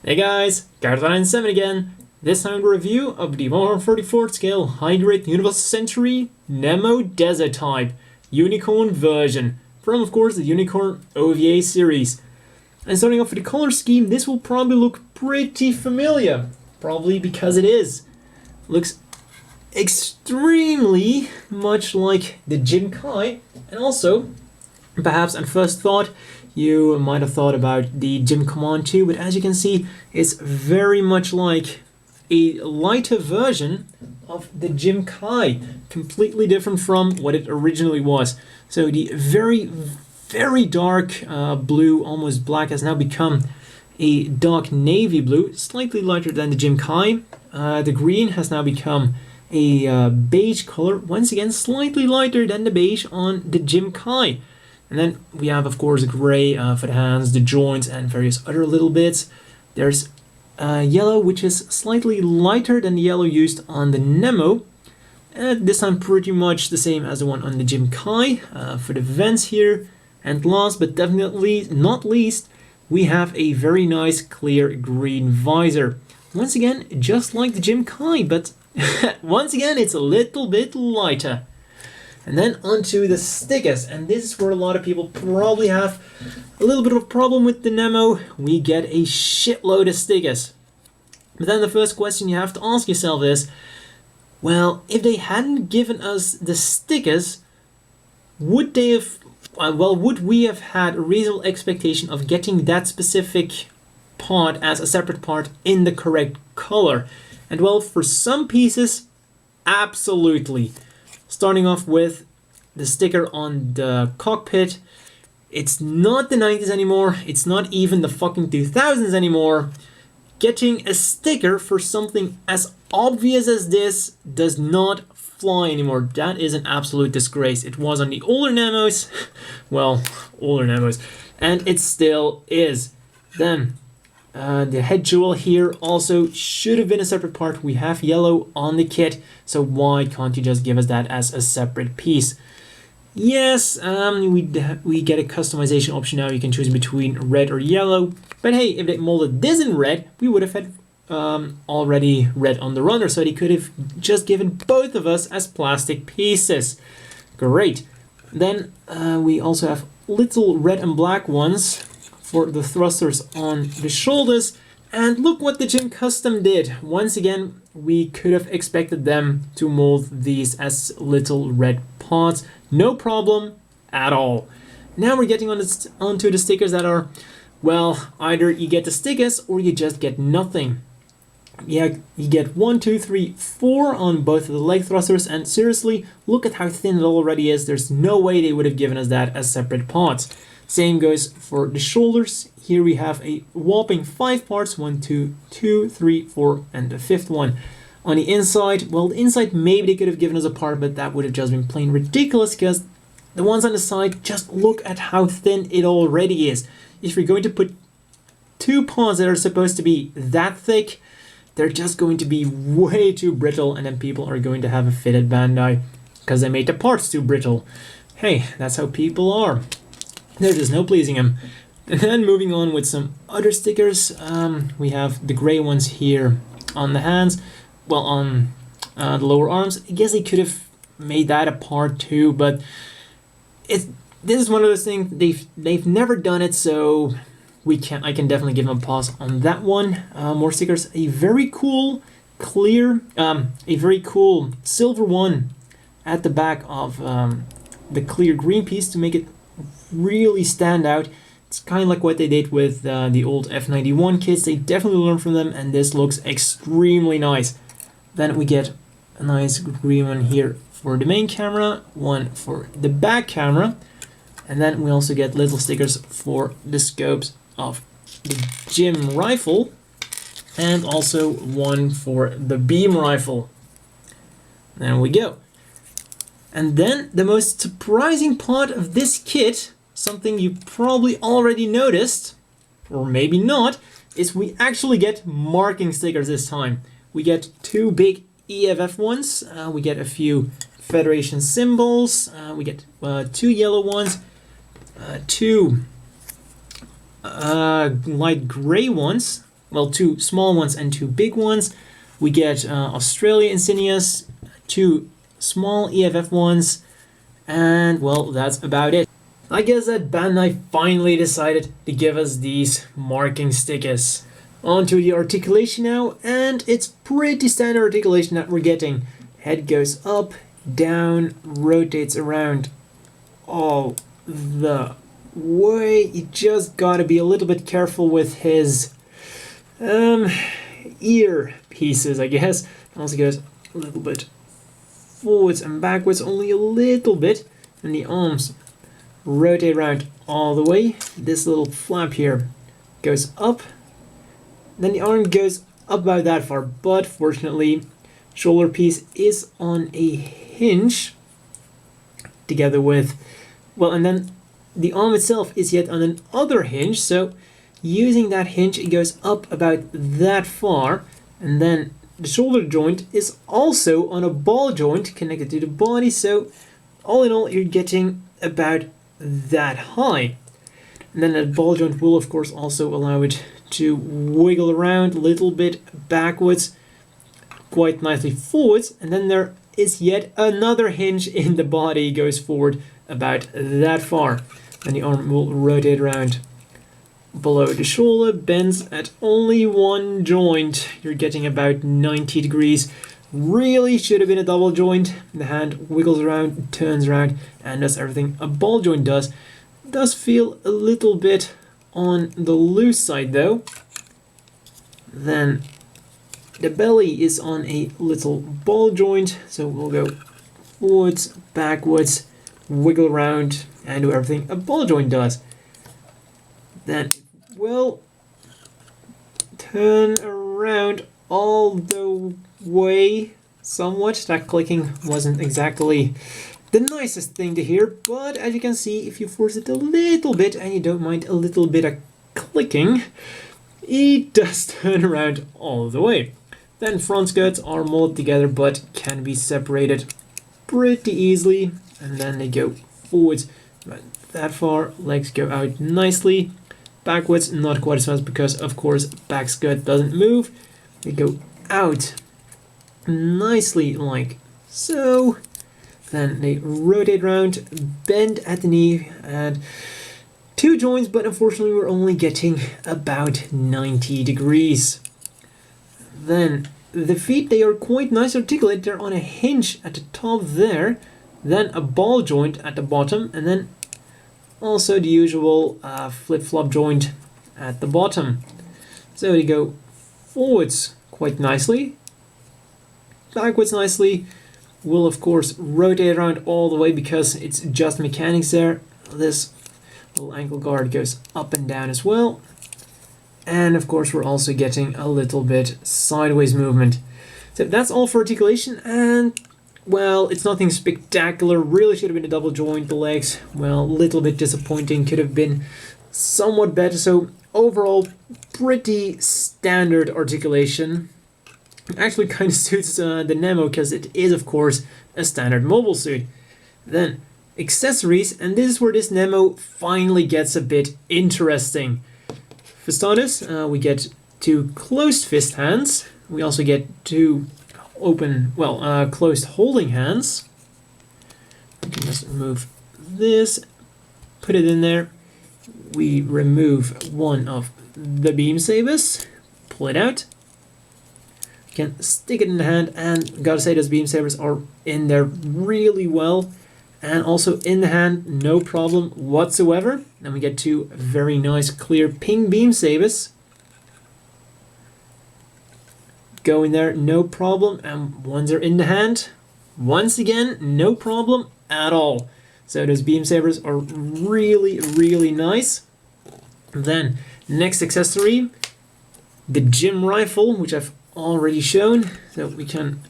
Hey guys, Garth997 again. This time a review of the 134th scale high-grade Universal Century Nemo Desert Type Unicorn version from, of course, the Unicorn OVA series. And starting off with the color scheme, this will probably look pretty familiar. Probably because it is. Looks extremely much like the Jim Kai, and also, perhaps on first thought, you might have thought about the Jim Command 2, but as you can see, it's very much like a lighter version of the Jim Kai, completely different from what it originally was. So the very dark blue, almost black, has now become a dark navy blue, slightly lighter than the Jim Kai. The green has now become a beige color, once again slightly lighter than the beige on the Jim Kai. And then we have, of course, gray for the hands, the joints, and various other little bits. There's yellow, which is slightly lighter than the yellow used on the Nemo. And this time pretty much the same as the one on the Jim Kai for the vents here. And last but definitely not least, we have a very nice clear green visor. Once again, just like the Jim Kai, but once again, it's a little bit lighter. And then onto the stickers, and this is where a lot of people probably have a little bit of a problem with the Nemo. We get a shitload of stickers. But then the first question you have to ask yourself is, well, if they hadn't given us the stickers, would they have, would we have had a reasonable expectation of getting that specific part as a separate part in the correct color? And well, for some pieces, absolutely. Starting off with the sticker on the cockpit. It's not the 90s anymore. It's not even the fucking 2000s anymore. Getting a sticker for something as obvious as this does not fly anymore. That is an absolute disgrace. It was on the older Nemos. Well, older Nemos. And it still is. Then, the head jewel here also should have been a separate part. We have yellow on the kit, so why can't you just give us that as a separate piece? Yes, we get a customization option now. You can choose between red or yellow. But hey, if they molded this in red, we would have had already red on the runner, so they could have just given both of us as plastic pieces. Great. Then we also have little red and black ones for the thrusters on the shoulders. And look what the Jim Custom did. Once again, we could have expected them to mold these as little red parts. No problem at all. Now we're getting onto the stickers that are, well, either you get the stickers or you just get nothing. Yeah, you get 1, 2, 3, 4 on both of the leg thrusters, and seriously, look at how thin it already is. There's no way they would have given us that as separate parts. Same goes for the shoulders. Here we have a whopping 5 parts, 1, 2, 3, 4, and the fifth one. On the inside, well, the inside maybe they could have given us a part, but that would have just been plain ridiculous because the ones on the side, just look at how thin it already is. If you're going to put 2 parts that are supposed to be that thick, they're just going to be way too brittle, and then people are going to have a fit at Bandai because they made the parts too brittle. Hey, that's how people are. There's just no pleasing them. And then moving on with some other stickers, we have the gray ones here on the hands, well, on the lower arms. I guess they could have made that a part too, but this is one of those things, they've never done it, so I can definitely give them a pause on that one. More stickers, a very cool clear, a very cool silver one at the back of the clear green piece to make it really stand out. It's kind of like what they did with the old F91 kits. They definitely learned from them, and this looks extremely nice. Then we get a nice green one here for the main camera, one for the back camera, and then we also get little stickers for the scopes of the Jim rifle, and also one for the beam rifle. There we go. And then the most surprising part of this kit, something you probably already noticed, or maybe not, is we actually get marking stickers this time. We get 2 big EFF ones, we get a few Federation symbols, we get 2 yellow ones, 2 light gray ones, well, 2 small ones and 2 big ones. We get Australia insignias, 2 small EFF ones, and well, that's about it. I guess that Bandai finally decided to give us these marking stickers. On to the articulation now, and it's pretty standard articulation that we're getting. Head goes up, down, rotates around all the way. You just gotta be a little bit careful with his ear pieces, I guess. Also goes a little bit forwards and backwards, only a little bit, and the arms rotate around all the way. This little flap here goes up, then the arm goes up about that far, but fortunately shoulder piece is on a hinge together with, well, and then the arm itself is yet on another hinge, so using that hinge it goes up about that far, and then the shoulder joint is also on a ball joint connected to the body, so all in all you're getting about that high. And then that ball joint will of course also allow it to wiggle around a little bit backwards, quite nicely forwards, and then there is yet another hinge in the body, goes forward about that far, and the arm will rotate around below the shoulder, bends at only one joint. You're getting about 90 degrees. Really should have been a double joint. The hand wiggles around, turns around, and does everything a ball joint does. Does feel a little bit on the loose side though. Then the belly is on a little ball joint, so we'll go forwards, backwards, wiggle around, and do everything a ball joint does. Then we'll turn around all the way somewhat. That clicking wasn't exactly the nicest thing to hear, but as you can see, if you force it a little bit and you don't mind a little bit of clicking, it does turn around all the way. Then front skirts are molded together but can be separated pretty easily, and then they go forwards about that far, legs go out nicely, backwards not quite as fast because of course back skirt doesn't move, they go out nicely like so, then they rotate around, bend at the knee, and 2 joints, but unfortunately we're only getting about 90 degrees. Then the feet, they are quite nice articulated, they're on a hinge at the top there, then a ball joint at the bottom, and then also the usual flip-flop joint at the bottom. So they go forwards quite nicely, backwards nicely, will of course rotate around all the way because it's just mechanics there. This little ankle guard goes up and down as well. And of course we're also getting a little bit sideways movement. So that's all for articulation, and well, it's nothing spectacular. Really should have been a double joint. The legs, well, a little bit disappointing, could have been somewhat better. So overall, pretty standard articulation. Actually kind of suits the Nemo because it is of course a standard mobile suit. Then accessories, and this is where this Nemo finally gets a bit interesting. For starters, we get 2 closed fist hands. We also get 2 open, well, closed holding hands. We can just remove this, put it in there. We remove one of the beam sabers, pull it out. Can stick it in the hand, and gotta say those beam sabers are in there really well, and also in the hand, no problem whatsoever. Then we get 2 very nice clear ping beam sabers. Go in there, no problem, and once they're in the hand, once again, no problem at all. So those beam sabers are really, really nice. Then next accessory, the gym rifle, which I've already shown. So we can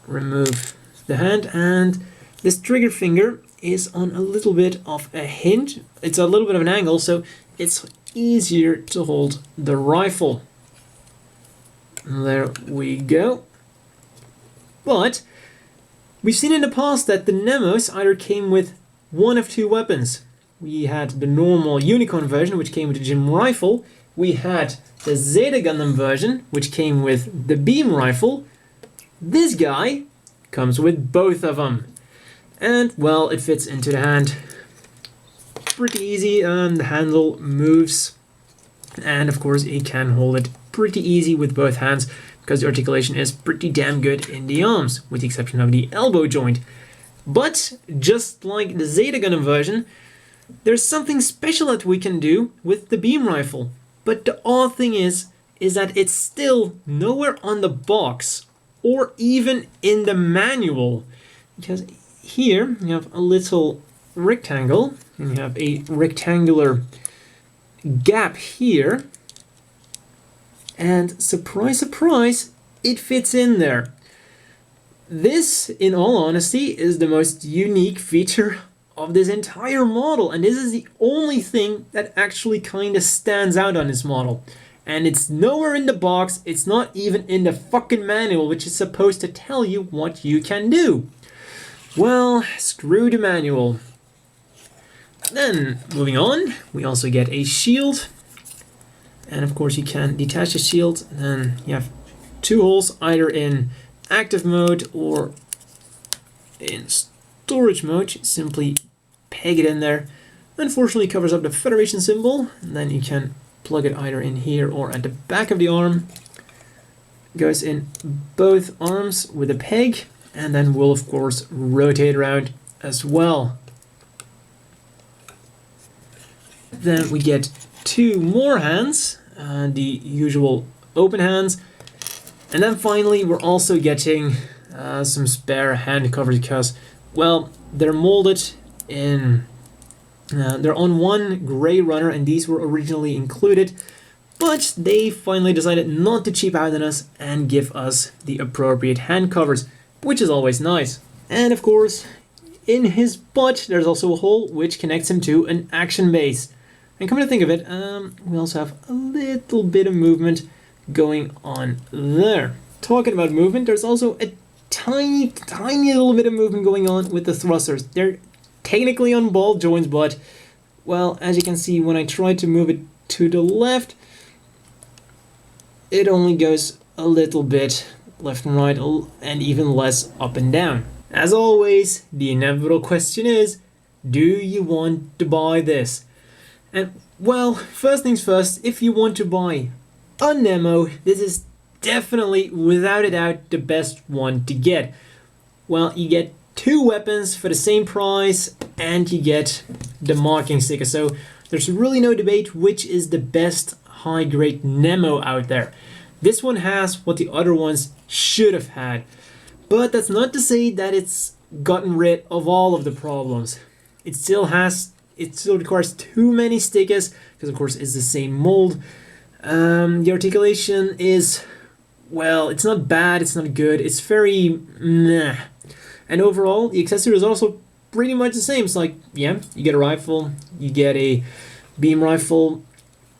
remove the hand, and this trigger finger is on a little bit of a hinge. It's a little bit of an angle, so it's easier to hold the rifle. There we go. But we've seen in the past that the Nemos either came with one of 2 weapons. We had the normal unicorn version, which came with the gym rifle, we had the Zeta Gundam version, which came with the beam rifle. This guy comes with both of them. And, well, it fits into the hand pretty easy, and the handle moves. And, of course, it can hold it pretty easy with both hands, because the articulation is pretty damn good in the arms, with the exception of the elbow joint. But, just like the Zeta Gundam version, there's something special that we can do with the beam rifle. But the odd thing is that it's still nowhere on the box, or even in the manual. Because here, you have a little rectangle, and you have a rectangular gap here. And surprise, surprise, it fits in there. This, in all honesty, is the most unique feature of this entire model, and this is the only thing that actually kind of stands out on this model. And it's nowhere in the box, it's not even in the fucking manual, which is supposed to tell you what you can do. Well, screw the manual. Then, moving on, we also get a shield. And of course you can detach the shield, and then you have two holes, either in active mode or in storage mode. You simply peg it in there. Unfortunately, it covers up the Federation symbol, and then you can plug it either in here or at the back of the arm. It goes in both arms with a peg, and then will of course rotate around as well. Then we get two more hands, the usual open hands, and then finally we're also getting some spare hand covers, because, well, they're molded in, they're on one gray runner, and these were originally included, but they finally decided not to cheap out on us and give us the appropriate hand covers, which is always nice. And of course, in his butt there's also a hole which connects him to an action base. And come to think of it, we also have a little bit of movement going on there. Talking about movement, there's also a tiny little bit of movement going on with the thrusters. They're technically on ball joints, but, well, as you can see, when I try to move it to the left, it only goes a little bit left and right, and even less up and down. As always, the inevitable question is, do you want to buy this? And, well, first things first, if you want to buy a Nemo, this is definitely, without a doubt, the best one to get. Well, you get two weapons for the same price, and you get the marking sticker, so there's really no debate which is the best high-grade Nemo out there. This one has what the other ones should have had, but that's not to say that it's gotten rid of all of the problems. It still requires too many stickers, because of course it's the same mold. The articulation is, well, it's not bad, it's not good, it's very meh. And overall, the accessory is also pretty much the same. It's like, yeah, you get a rifle, you get a beam rifle.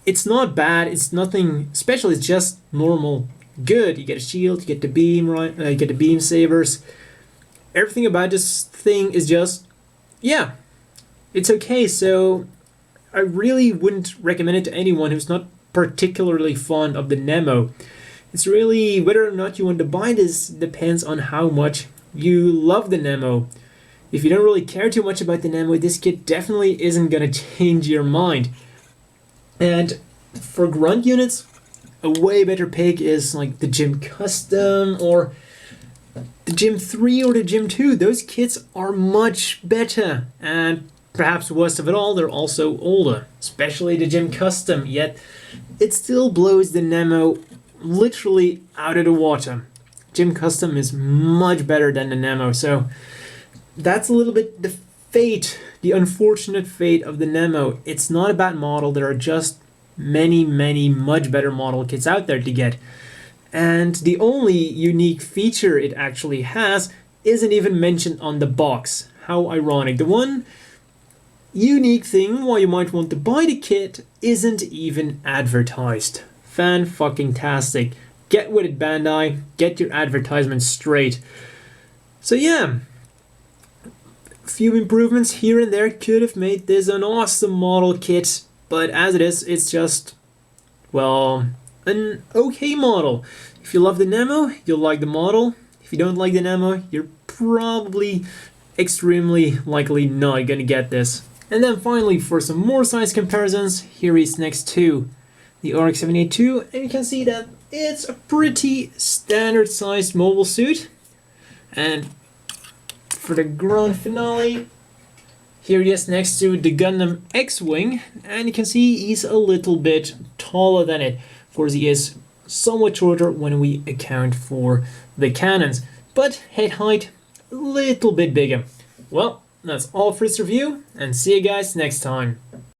It's not bad, it's nothing special, it's just normal good. You get a shield, you get the beam, you get the beam sabers. Everything about this thing is just, yeah, it's okay. So I really wouldn't recommend it to anyone who's not particularly fond of the Nemo. It's really, whether or not you want to buy this depends on how much you love the Nemo. If you don't really care too much about the Nemo, this kit definitely isn't going to change your mind. And for grunt units, a way better pick is like the Gym Custom or the Gym 3 or the Gym 2. Those kits are much better. And perhaps worst of it all, they're also older, especially the Gym Custom, yet it still blows the Nemo literally out of the water. Gym Custom is much better than the Nemo, so that's a little bit the unfortunate fate of the Nemo. It's not a bad model, there are just many much better model kits out there to get. And the only unique feature it actually has isn't even mentioned on the box. How ironic. The one unique thing why you might want to buy the kit isn't even advertised. Fan-fucking-tastic. Get with it, Bandai. Get your advertisement straight. So yeah, a few improvements here and there could have made this an awesome model kit, but as it is, it's just well, an okay model. If you love the Nemo, you'll like the model. If you don't like the Nemo, you're probably extremely likely not gonna get this. And then finally, for some more size comparisons, here is next to the RX-782, and you can see that it's a pretty standard sized mobile suit. And for the grand finale, here he is next to the Gundam X-Wing, and you can see he's a little bit taller than it. Of course, he is somewhat shorter when we account for the cannons, but head height a little bit bigger. Well, that's all for this review, and see you guys next time.